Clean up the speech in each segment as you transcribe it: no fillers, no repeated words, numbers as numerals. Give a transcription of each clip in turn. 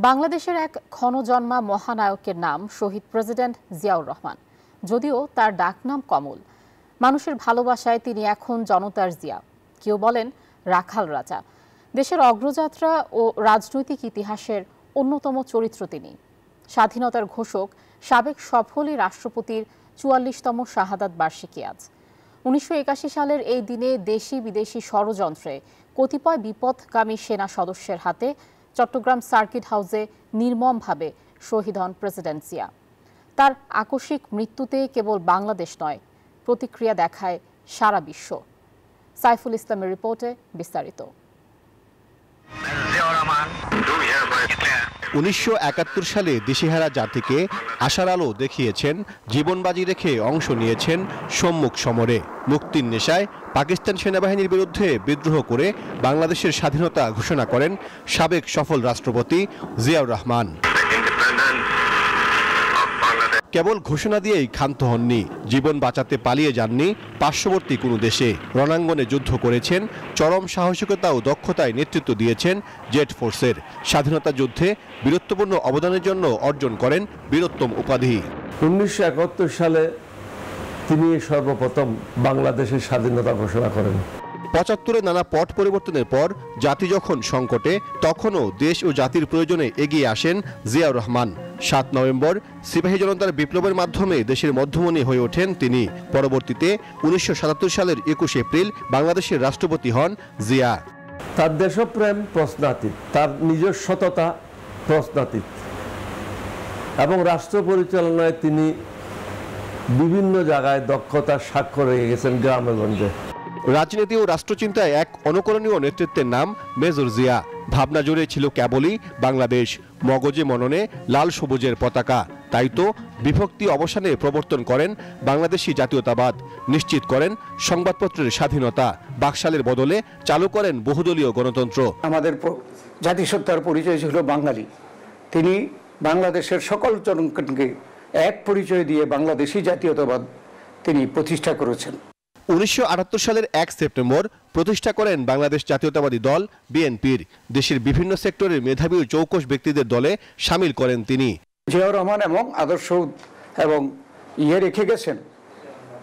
বাংলাদেশের এক ক্ষণজন্মা মহানায়কের নাম শহীদ প্রেসিডেন্ট জিয়াউর রহমান। যদিও তার ডাকনাম কমল, মানুষের ভালোবাসায় তিনি এখন জনতার জিয়া। কেউ বলেন রাখাল রাজা। দেশের অগ্রযাত্রা ও রাজনৈতিক ইতিহাসের অন্যতম চরিত্র তিনি। স্বাধীনতার ঘোষক, সাবেক সফলী রাষ্ট্রপতির ৪৪তম শাহাদাত বার্ষিকী আজ। ১৯৮১ সালের এই দিনে দেশি বিদেশি ষড়যন্ত্রে কতিপয় বিপথগামী সেনা সদস্যের হাতে চট্টগ্রাম সার্কিট হাউসে নির্মমভাবে শহীদ হন প্রেসিডেন্ট জিয়া। তার আকস্মিক মৃত্যুতে কেবল বাংলাদেশ নয়, প্রতিক্রিয়া দেখায় সারা বিশ্ব। সাইফুল ইসলামের রিপোর্টে বিস্তারিত। ১৯৭১ সালে দিশেহারা জাতিকে আশার আলো দেখিয়েছেন, জীবনবাজি রেখে অংশ নিয়েছেন সম্মুখ সমরে। মুক্তির নেশায় পাকিস্তান সেনাবাহিনীর বিরুদ্ধে বিদ্রোহ করে বাংলাদেশের স্বাধীনতা ঘোষণা করেন সাবেক সফল রাষ্ট্রপতি জিয়াউর রহমান। কেবল ঘোষণা দিয়েই ক্ষান্ত হননি, জীবন বাঁচাতে পালিয়ে যাননি পার্শ্ববর্তী কোনো দেশে। রণাঙ্গনে যুদ্ধ করেছেন, চরম সাহসিকতা ও দক্ষতায় নেতৃত্ব দিয়েছেন জেট ফোর্সের। স্বাধীনতা যুদ্ধে বীরত্বপূর্ণ অবদানের জন্য অর্জন করেন বীরোত্তম উপাধি। ১৯৭১ সালে তিনি সর্বপ্রথম বাংলাদেশের স্বাধীনতা ঘোষণা করেন। ৭৫-এ নানা পট পরিবর্তনের পর জাতি যখন সংকটে, তখনও দেশ ও জাতির প্রয়োজনে এগিয়ে আসেন জিয়াউর রহমান। ৭ নভেম্বর সিপাহী জনতার বিপ্লবের মাধ্যমে দেশের মধ্যমণি হয়ে ওঠেন তিনি। পরবর্তীতে ১৯৭৭ সালের ২১ এপ্রিল বাংলাদেশের রাষ্ট্রপতি হন জিয়া। তার দেশপ্রেম প্রশ্নাতীত, তার নিজস্ব সততা প্রশ্নাতীত, এবং রাষ্ট্র পরিচালনায় তিনি বিভিন্ন জায়গায় দক্ষতার স্বাক্ষর রেখে গেছেন গ্রামে গঞ্জে। রাজনীতি ও রাষ্ট্রচিন্তায় এক অনুকরণীয় নেতৃত্বের নাম মেজর জিয়া। ভাবনা জুড়ে ছিল কেবলই বাংলাদেশ, মগজে মননে লাল সবুজের পতাকা। তাই তো বিভক্তি অবসানে প্রবর্তন করেন বাংলাদেশি জাতীয়তাবাদ, নিশ্চিত করেন সংবাদপত্রের স্বাধীনতা, বাকশালের বদলে চালু করেন বহুদলীয় গণতন্ত্র। আমাদের জাতিসত্তার পরিচয় ছিল বাঙালি। তিনি বাংলাদেশের সকল জনগণকে এক পরিচয় দিয়ে বাংলাদেশি জাতীয়তাবাদ তিনি প্রতিষ্ঠা করেছেন। ১৯৭৮ সালের ১ সেপ্টেম্বর প্রতিষ্ঠা করেন বাংলাদেশ জাতীয়তাবাদী দল বিএনপির। দেশের বিভিন্ন সেক্টরের মেধাবী ও চৌকস ব্যক্তিদের দলে সামিল করেন তিনি। জিয়াউর রহমান এবং আদর্শ এবং রেখে গেছেন,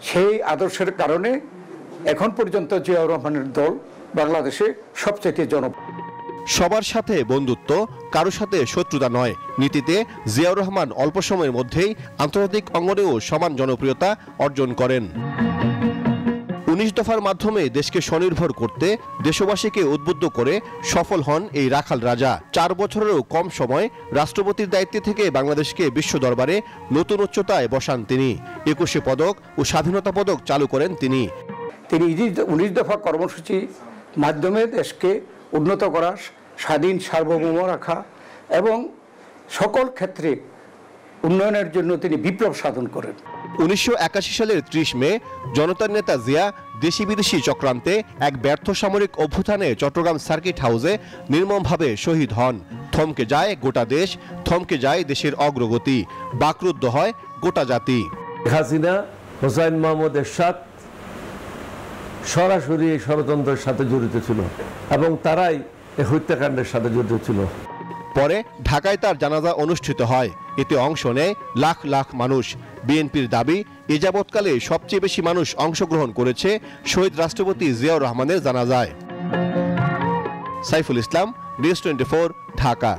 সেই আদর্শের কারণে এখন পর্যন্ত জিয়াউর রহমানের দল বাংলাদেশে সবচেয়ে জনপ্রিয়। সবার সাথে বন্ধুত্ব, কারো সাথে শত্রুতা নয় নীতিতে জিয়াউর রহমান অল্প সময়ের মধ্যেই আন্তর্জাতিক অঙ্গনেও সমান জনপ্রিয়তা অর্জন করেন। ১৯ দফার মাধ্যমে দেশকে স্বনির্ভর করতে দেশবাসীকে উদ্বুদ্ধ করে সফল হন এই রাখাল রাজা। ৪ বছরেরও কম সময় রাষ্ট্রপতির দায়িত্বে থেকে বাংলাদেশকে বিশ্ব দরবারে নতুন উচ্চতায় বসান তিনি। ২১ পদক ও স্বাধীনতা পদক চালু করেন তিনি। ১৯ দফা কর্মসূচি মাধ্যমে দেশকে উন্নত করা, স্বাধীন সার্বভৌম রাখা এবং সকল ক্ষেত্রে উন্নয়নের জন্য তিনি বিপ্লব সাধন করেন। ১৯৮১ সালের ৩০ মে জনতার নেতা জিয়া দেশি বিদেশি চক্রান্তে এক ব্যর্থ সামরিক অভ্যুত্থানে চট্টগ্রাম সার্কিট হাউসে নির্মমভাবে শহীদ হন। থমকে যায় গোটা দেশ, থমকে যায় দেশের অগ্রগতি, বাকরুদ্ধ হয় গোটা জাতি। হাসিনা, হোসাইন মাহমুদ এরশাদ সরাসরি এই ষড়যন্ত্রের সাথে জড়িত ছিল এবং তারাই এই হত্যাকাণ্ডের সাথে জড়িত ছিল। পরে ঢাকায় তার জানাজা অনুষ্ঠিত হয়। এতে অংশ নেয় লাখ লাখ মানুষ। বিএনপির দাবি, এ যাবৎকালে সবচেয়ে বেশি মানুষ অংশগ্রহণ করেছে শহীদ রাষ্ট্রপতি জিয়াউর রহমানের জানাজায়। সাইফুল ইসলাম, নিউজ 24, ঢাকা।